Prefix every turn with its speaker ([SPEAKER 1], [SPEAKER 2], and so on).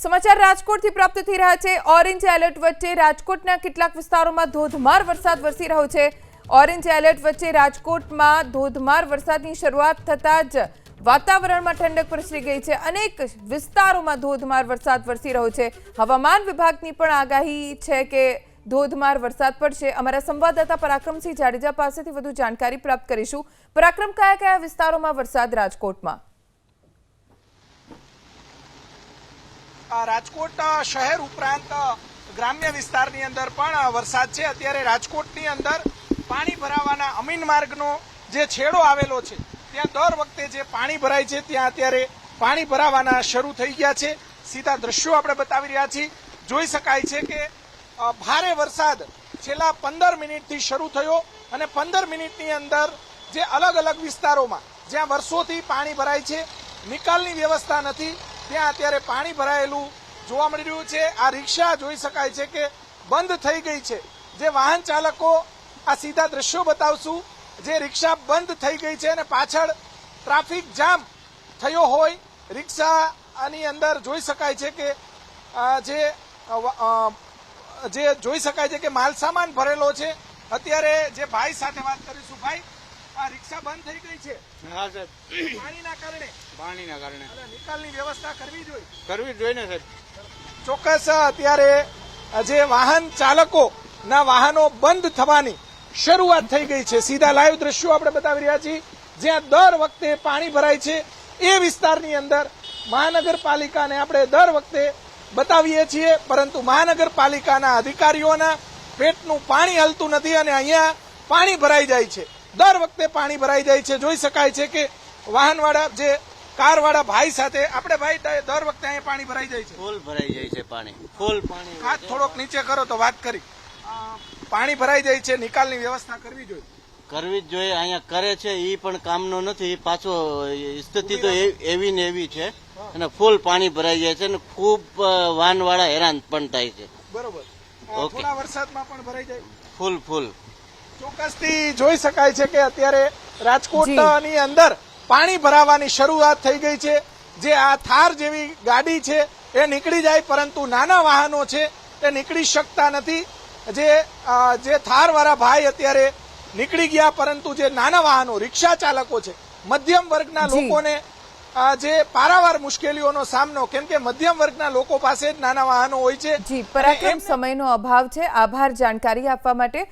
[SPEAKER 1] સમાચાર રાજકોટથી પ્રાપ્ત થઈ રહ્યા છે। ઓરેન્જ એલર્ટ વચ્ચે રાજકોટના કેટલાક વિસ્તારોમાં ધોધમાર વરસાદ વરસી રહ્યો છે। ઓરેન્જ એલર્ટ વચ્ચે રાજકોટમાં ધોધમાર વરસાદની શરૂઆત થતાં જ વાતાવરણમાં ઠંડક પ્રસરી ગઈ છે। અનેક વિસ્તારોમાં ધોધમાર વરસાદ વરસી રહ્યો છે। હવામાન વિભાગની પણ આગાહી છે કે ધોધમાર વરસાદ પડશે। અમારા સંવાદદાતા પરાક્રમસિંહ જાડેજા પાસેથી વધુ જાણકારી પ્રાપ્ત કરીશું। પરાક્રમ, કયા વિસ્તારોમાં વરસાદ રાજકોટમાં?
[SPEAKER 2] રાજકોટ શહેર ઉપરાંત ગ્રામ્ય વિસ્તારની અંદર પણ વરસાદ છે। અત્યારે રાજકોટની અંદર પાણી ભરાવાના અમીન માર્ગનો જે છેડો આવેલો છે ત્યાં દર વખતે જે પાણી ભરાય છે ત્યાં અત્યારે પાણી ભરાવાના શરૂ થઈ ગયા છે। સીધા દ્રશ્યો આપણે બતાવી રહ્યા છીએ। જોઈ શકાય છે કે ભારે વરસાદ છેલ્લા 15 મિનિટથી શરૂ થયો અને 15 મિનિટની અંદર જે અલગ અલગ વિસ્તારોમાં જ્યાં વર્ષોથી પાણી ભરાય છે, નિકાલની વ્યવસ્થા નથી, ત્યાં અત્યારે પાણી ભરાયેલું જોવા મળી રહ્યું છે। આ રિક્ષા જોઈ શકાય છે કે બંધ થઈ ગઈ છે। જે વાહન ચાલકો, આ સીધા દ્રશ્યો બતાવશું, જે રિક્ષા બંધ થઈ ગઈ છે અને પાછળ ટ્રાફિક જામ થયો હોય રિક્ષાની અંદર જોઈ શકાય છે કે જે જોઈ શકાય છે કે માલ સામાન ભરેલો છે। અત્યારે જે ભાઈ સાથે વાત કરીશું। ભાઈ, આ રિક્ષા બંધ થઈ ગઈ છે?
[SPEAKER 3] હા સાહેબ,
[SPEAKER 2] પાણીના કારણે નિકાલની વ્યવસ્થા કરવી
[SPEAKER 3] જોઈએ ને સાહેબ।
[SPEAKER 2] ચોક્કસ અત્યારે જે વાહન ચાલકો ના વાહનો બંધ થવાની શરૂઆત થઈ ગઈ છે। સીધા લાઈવ દ્રશ્યો આપણે બતાવી રહ્યા છીએ। જ્યાં દર વખતે પાણી ભરાય છે એ વિસ્તારની અંદર મહાનગરપાલિકાને આપણે દર વખતે બતાવીએ છીએ, પરંતુ મહાનગરપાલિકાના અધિકારીઓના પેટનું પાણી હલતું નથી અને અહીંયા પાણી ભરાઈ જાય છે। દર વખતે પાણી ભરાઈ જાય છે। જોઈ શકાય છે કે વાહનવાળા, જે કારવાળા ભાઈ સાથે આપણે, ભાઈ, દર વખતે અહીંયા પાણી ભરાઈ જાય છે?
[SPEAKER 3] ફૂલ ભરાઈ જાય છે પાણી, ફૂલ પાણી।
[SPEAKER 2] હાથ થોડોક નીચે કરો તો વાત કરી। પાણી ભરાઈ જાય છે, નિકાલની વ્યવસ્થા કરવી જોઈએ?
[SPEAKER 3] કરવી જ જોઈએ। અહીંયા કરે છે એ પણ કામનો નથી। પાછો સ્થિતિ તો એવી ને એવી છે અને ફૂલ પાણી ભરાઈ જાય છે અને ખૂબ વાહનવાળા હેરાન પણ થાય છે।
[SPEAKER 2] બરોબર।
[SPEAKER 3] ઓકે।
[SPEAKER 2] થોડા વરસાદમાં પણ ભરાઈ જાય?
[SPEAKER 3] ફૂલ
[SPEAKER 2] ચોક્કસથી જોઈ શકાય છે કે અત્યારે રાજકોટની અંદર પાણી ભરાવાની શરૂઆત થઈ ગઈ છે। જે આ થાર જેવી ગાડી છે એ નીકળી જાય, પરંતુ નાના વાહનો છે એ નીકળી શકતા નથી। જે થાર વાળા ભાઈ અત્યારે નીકળી ગયા, પરંતુ જે નાના વાહનો, રિક્ષા ચાલકો છે, મધ્યમ વર્ગના લોકોને જે પારાવાર મુશ્કેલીઓનો સામનો, કેમ કે મધ્યમ વર્ગના લોકો પાસે જ નાના વાહનો હોય છે।
[SPEAKER 1] જી પરાક્રમ, સમયનો અભાવ છે। આભાર જાણકારી આપવા માટે।